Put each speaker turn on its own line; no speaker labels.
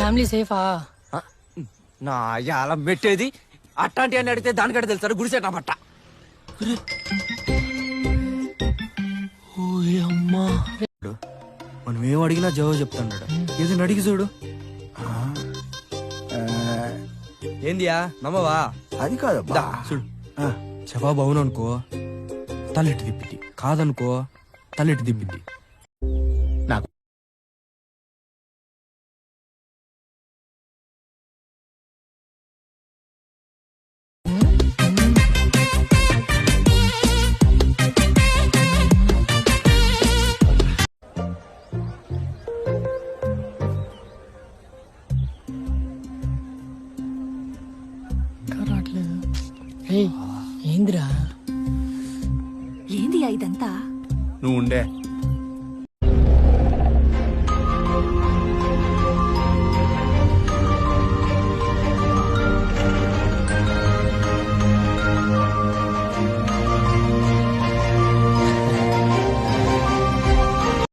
Family సేఫా?
నా అలా పెట్టేది అట్లాంటి అని అడిగితే దానికంటే తెలుస్తారు గుడిసే నా బట్ట. అమ్మా మనం ఏం అడిగినా జవాబు చెప్తాడు. ఏదైనా అడిగి చూడు. ఏందియా నమ్మవా?
అది కాదబ్బా.
చూడు జవాబు అవును అనుకో తలెట్టు తిప్పిద్ది, కాదనుకో తలెట్టు తిప్పిద్ది.